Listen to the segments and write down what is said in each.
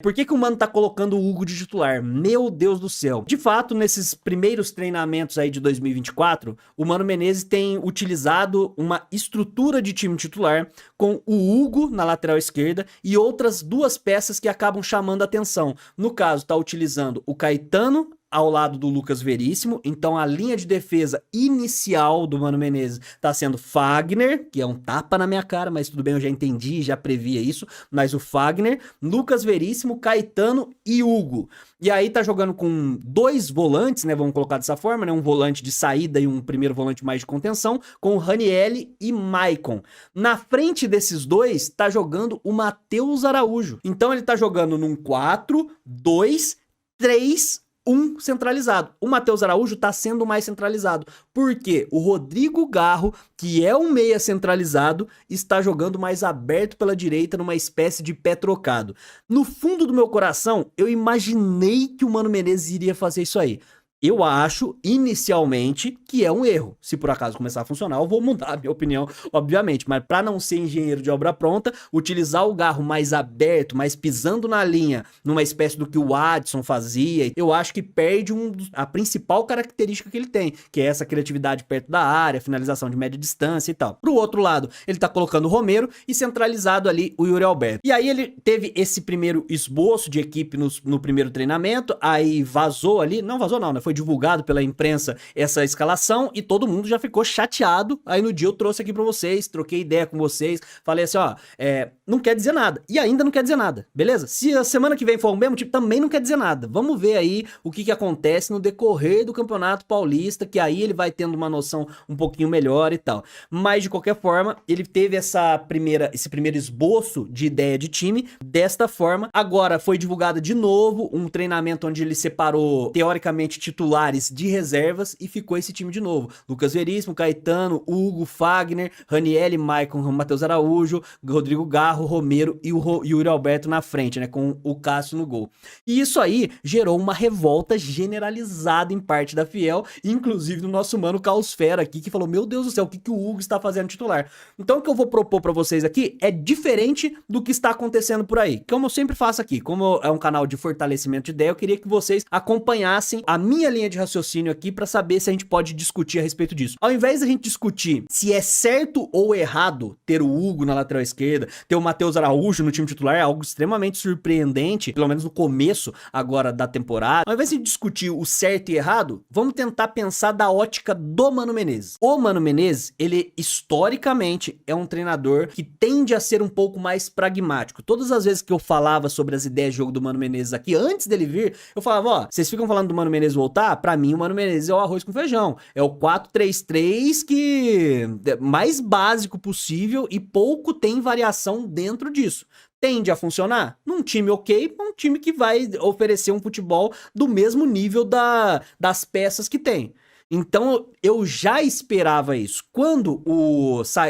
Por que que o Mano tá colocando o Hugo de titular? Meu Deus do céu. De fato, nesses primeiros treinamentos aí de 2024, o Mano Menezes tem utilizado uma estrutura de time titular com o Hugo na lateral esquerda e outras duas peças que acabam chamando a atenção. No caso, tá utilizando o Caetano ao lado do Lucas Veríssimo, então a linha de defesa inicial do Mano Menezes tá sendo Fagner, que é um tapa na minha cara, mas tudo bem, eu já entendi, já previa isso, mas o Fagner, Lucas Veríssimo, Caetano e Hugo. E aí tá jogando com dois volantes, né, vamos colocar dessa forma, né, um volante de saída e um primeiro volante mais de contenção, com o Ranielli e Maicon. Na frente desses dois tá jogando o Matheus Araújo. Então ele tá jogando num 4-2-3-1 centralizado. O Matheus Araújo tá sendo mais centralizado, porque o Rodrigo Garro, que é um meia centralizado, está jogando mais aberto pela direita numa espécie de pé trocado. No fundo do meu coração, eu imaginei que o Mano Menezes iria fazer isso aí. Eu acho, inicialmente, que é um erro. Se por acaso começar a funcionar, eu vou mudar a minha opinião, obviamente. Mas para não ser engenheiro de obra pronta, utilizar o Garro mais aberto, mais pisando na linha, numa espécie do que o Adson fazia, eu acho que perde a principal característica que ele tem, que é essa criatividade perto da área, finalização de média distância e tal. Pro outro lado, ele tá colocando o Romero e centralizado ali o Yuri Alberto. E aí ele teve esse primeiro esboço de equipe no primeiro treinamento, aí vazou ali, não vazou não, né? Foi divulgado pela imprensa essa escalação e todo mundo já ficou chateado. Aí no dia eu trouxe aqui pra vocês, troquei ideia com vocês, falei assim, ó, não quer dizer nada. E ainda não quer dizer nada, beleza? Se a semana que vem for o mesmo tipo, também não quer dizer nada. Vamos ver aí o que acontece no decorrer do Campeonato Paulista, que aí ele vai tendo uma noção um pouquinho melhor e tal. Mas de qualquer forma, ele teve esse primeiro esboço de ideia de time desta forma. Agora foi divulgado de novo um treinamento onde ele separou, teoricamente, titulares de reservas e ficou esse time de novo. Lucas Veríssimo, Caetano, Hugo, Fagner, Ranielli, Maicon, Matheus Araújo, Rodrigo Garro, Romero e o Yuri Alberto na frente, né, com o Cássio no gol. E isso aí gerou uma revolta generalizada em parte da Fiel, inclusive do nosso mano Caosfera aqui, que falou, meu Deus do céu, o que o Hugo está fazendo titular? Então o que eu vou propor pra vocês aqui é diferente do que está acontecendo por aí. Como eu sempre faço aqui, como é um canal de fortalecimento de ideia, eu queria que vocês acompanhassem a minha linha de raciocínio aqui pra saber se a gente pode discutir a respeito disso. Ao invés da gente discutir se é certo ou errado ter o Hugo na lateral esquerda, ter o Matheus Araújo no time titular, é algo extremamente surpreendente, pelo menos no começo agora da temporada. Ao invés de discutir o certo e errado, vamos tentar pensar da ótica do Mano Menezes. O Mano Menezes, ele historicamente é um treinador que tende a ser um pouco mais pragmático. Todas as vezes que eu falava sobre as ideias de jogo do Mano Menezes aqui, antes dele vir, eu falava, ó, vocês ficam falando do Mano Menezes voltar? Pra mim o Mano Menezes é o arroz com feijão. É o 4-3-3 que é mais básico possível e pouco tem variação dentro disso. Tende a funcionar? Num time ok, um time que vai oferecer um futebol do mesmo nível das peças que tem. Então eu já esperava isso. Quando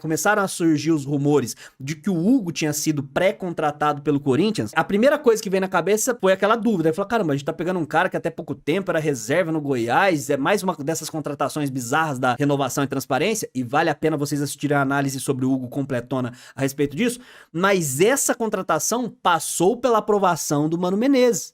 começaram a surgir os rumores de que o Hugo tinha sido pré-contratado pelo Corinthians, a primeira coisa que veio na cabeça foi aquela dúvida. Eu falei, caramba, a gente tá pegando um cara que até pouco tempo era reserva no Goiás, é mais uma dessas contratações bizarras da renovação e transparência, e vale a pena vocês assistirem a análise sobre o Hugo completona a respeito disso, mas essa contratação passou pela aprovação do Mano Menezes.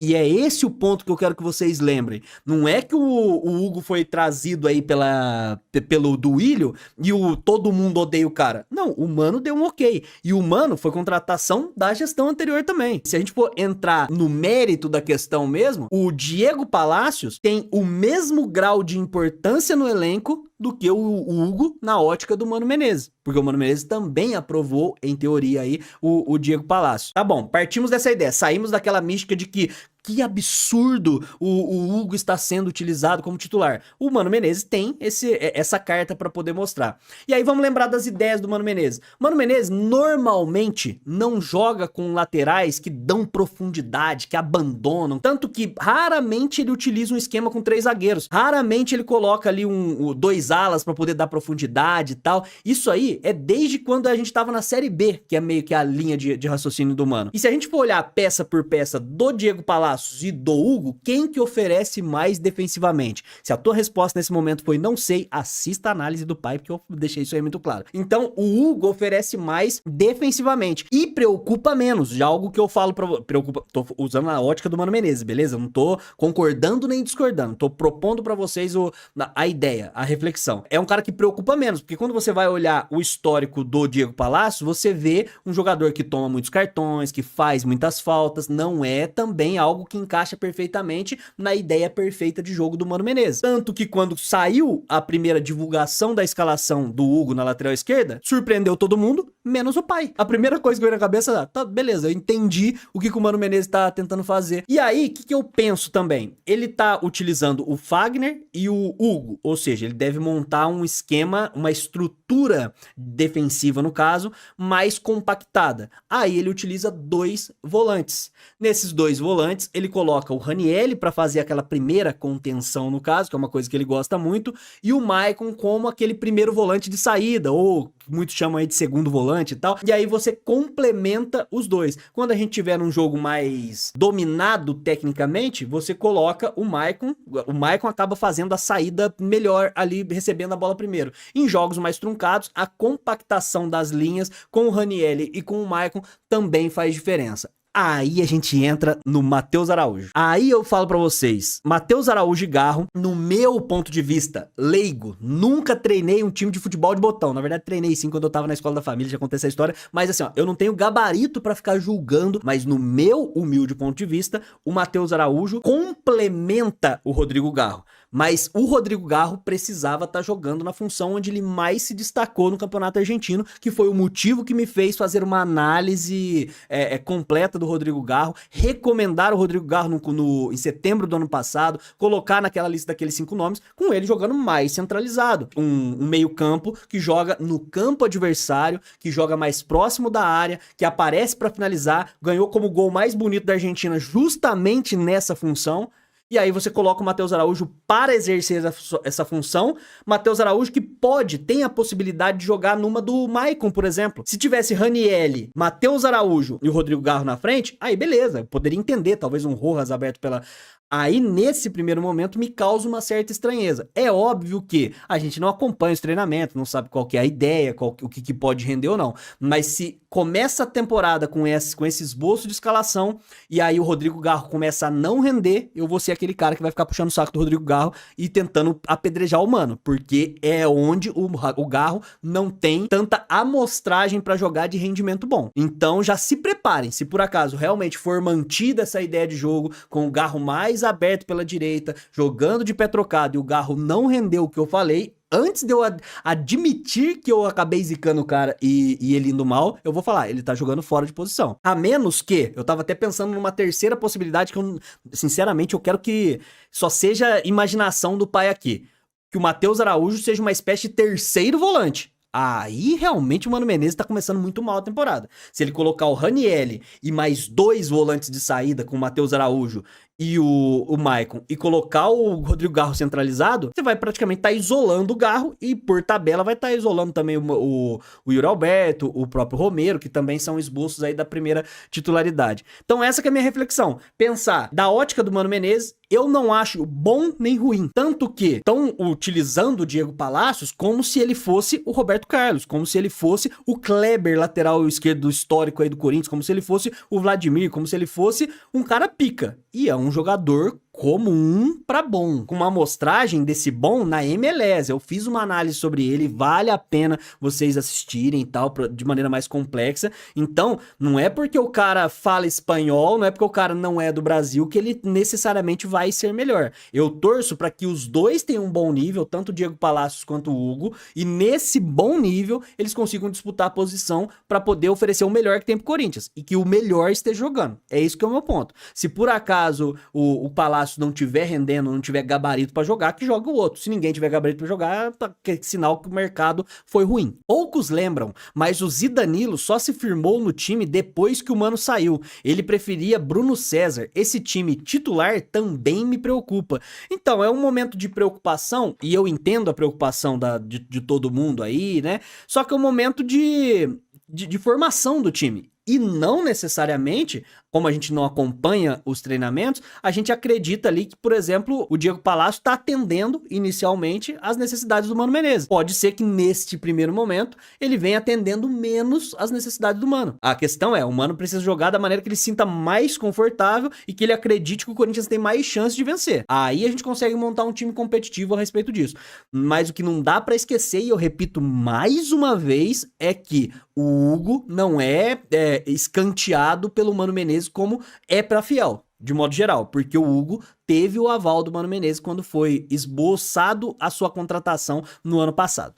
E é esse o ponto que eu quero que vocês lembrem. Não é que o Hugo foi trazido aí pelo Duílio e todo mundo odeia o cara. Não, o Mano deu um ok. E o Mano foi contratação da gestão anterior também. Se a gente for entrar no mérito da questão mesmo, o Diego Palacios tem o mesmo grau de importância no elenco do que o Hugo na ótica do Mano Menezes. Porque o Mano Menezes também aprovou, em teoria aí, o Diego Palacios. Tá bom, partimos dessa ideia. Saímos daquela mística de que absurdo o Hugo está sendo utilizado como titular. O Mano Menezes tem essa carta para poder mostrar. E aí vamos lembrar das ideias do Mano Menezes. Mano Menezes normalmente não joga com laterais que dão profundidade, que abandonam. Tanto que raramente ele utiliza um esquema com 3 zagueiros. Raramente ele coloca ali 2 alas para poder dar profundidade e tal. Isso aí é desde quando a gente tava na Série B, que é meio que a linha de raciocínio do Mano. E se a gente for olhar peça por peça do Diego Palacios Palácios e do Hugo, quem que oferece mais defensivamente? Se a tua resposta nesse momento foi não sei, assista a análise do pai, porque eu deixei isso aí muito claro. Então, o Hugo oferece mais defensivamente e preocupa menos, já algo que eu falo pra preocupa, tô usando a ótica do Mano Menezes, beleza? Eu não tô concordando nem discordando, tô propondo pra vocês a ideia, a reflexão. É um cara que preocupa menos, porque quando você vai olhar o histórico do Diego Palacios, você vê um jogador que toma muitos cartões, que faz muitas faltas, não é também algo que encaixa perfeitamente na ideia perfeita de jogo do Mano Menezes. Tanto que quando saiu a primeira divulgação da escalação do Hugo na lateral esquerda, surpreendeu todo mundo, menos o pai. A primeira coisa que veio na cabeça, tá, beleza, eu entendi o que o Mano Menezes tá tentando fazer. E aí, o que eu penso também? Ele tá utilizando o Fagner e o Hugo, ou seja, ele deve montar um esquema, uma estrutura defensiva, no caso, mais compactada. Aí ele utiliza 2 volantes. Nesses 2 volantes, ele coloca o Ranieri para fazer aquela primeira contenção, no caso, que é uma coisa que ele gosta muito, e o Maicon como aquele primeiro volante de saída, ou muitos chamam aí de segundo volante e tal. E aí você complementa os dois. Quando a gente tiver um jogo mais dominado tecnicamente, você coloca o Maicon. O Maicon acaba fazendo a saída melhor ali, recebendo a bola primeiro. Em jogos mais truncados, a compactação das linhas com o Ranieri e com o Maicon também faz diferença. Aí a gente entra no Matheus Araújo. Aí eu falo pra vocês, Matheus Araújo e Garro, no meu ponto de vista leigo, nunca treinei um time de futebol de botão. Na verdade, treinei sim quando eu tava na escola da família, já contei essa história. Mas assim, ó, eu não tenho gabarito pra ficar julgando, mas no meu humilde ponto de vista, o Matheus Araújo complementa o Rodrigo Garro. Mas o Rodrigo Garro precisava estar jogando na função onde ele mais se destacou no campeonato argentino, que foi o motivo que me fez fazer uma análise completa do Rodrigo Garro, recomendar o Rodrigo Garro em setembro do ano passado, colocar naquela lista daqueles 5 nomes, com ele jogando mais centralizado. Um meio-campo que joga no campo adversário, que joga mais próximo da área, que aparece para finalizar, ganhou como gol mais bonito da Argentina justamente nessa função. E aí você coloca o Matheus Araújo para exercer essa função. Matheus Araújo que tem a possibilidade de jogar numa do Maicon, por exemplo. Se tivesse Ranieri, Matheus Araújo e o Rodrigo Garro na frente, aí beleza, eu poderia entender, talvez um Rojas aberto pela... Aí, nesse primeiro momento, me causa uma certa estranheza. É óbvio que a gente não acompanha os treinamentos, não sabe qual que é a ideia, o que pode render ou não. Mas se começa a temporada com esse esboço de escalação, e aí o Rodrigo Garro começa a não render, eu vou ser aquele cara que vai ficar puxando o saco do Rodrigo Garro e tentando apedrejar o mano, porque é onde o Garro não tem tanta amostragem pra jogar de rendimento bom. Então já se preparem, se por acaso realmente for mantida essa ideia de jogo, com o Garro mais aberto pela direita, jogando de pé trocado, e o Garro não rendeu o que eu falei, antes de eu admitir que eu acabei zicando o cara e ele indo mal, eu vou falar, ele tá jogando fora de posição. A menos que, eu tava até pensando numa terceira possibilidade que eu, sinceramente, eu quero que só seja imaginação do pai aqui. Que o Matheus Araújo seja uma espécie de terceiro volante. Aí, realmente, o Mano Menezes tá começando muito mal a temporada. Se ele colocar o Ranieri e mais 2 volantes de saída com o Matheus Araújo e o Maicon, e colocar o Rodrigo Garro centralizado, você vai praticamente estar isolando o Garro e, por tabela, vai estar isolando também o Yuri Alberto, o próprio Romero, que também são esboços aí da primeira titularidade. Então, essa que é a minha reflexão. Pensar da ótica do Mano Menezes, eu não acho bom nem ruim. Tanto que estão utilizando o Diego Palacios como se ele fosse o Roberto Carlos, como se ele fosse o Kleber, lateral esquerdo histórico aí do Corinthians, como se ele fosse o Vladimir, como se ele fosse um cara pica. E é um jogador comum pra bom, com uma amostragem desse bom na MLS. Eu fiz uma análise sobre ele, vale a pena vocês assistirem e tal, de maneira mais complexa. Então, não é porque o cara fala espanhol, não é porque o cara não é do Brasil que ele necessariamente vai ser melhor. Eu torço pra que os dois tenham um bom nível, tanto o Diego Palacios quanto o Hugo, e nesse bom nível eles consigam disputar a posição pra poder oferecer o melhor que tem pro Corinthians, e que o melhor esteja jogando. É isso que é o meu ponto. Se por acaso o Palacios não tiver rendendo, não tiver gabarito pra jogar, que joga o outro. Se ninguém tiver gabarito pra jogar, é sinal que o mercado foi ruim. Poucos lembram, mas o Zidanilo só se firmou no time depois que o Mano saiu. Ele preferia Bruno César. Esse time titular também me preocupa. Então, é um momento de preocupação, e eu entendo a preocupação de todo mundo aí, né? Só que é um momento de formação do time. E não necessariamente, como a gente não acompanha os treinamentos, a gente acredita ali que, por exemplo, o Diego Palacio está atendendo inicialmente as necessidades do Mano Menezes. Pode ser que neste primeiro momento ele venha atendendo menos as necessidades do Mano. A questão é, o Mano precisa jogar da maneira que ele se sinta mais confortável e que ele acredite que o Corinthians tem mais chance de vencer. Aí a gente consegue montar um time competitivo a respeito disso. Mas o que não dá para esquecer, e eu repito mais uma vez, é que o Hugo não é escanteado pelo Mano Menezes como é pra Fiel, de modo geral, porque o Hugo teve o aval do Mano Menezes quando foi esboçado a sua contratação no ano passado.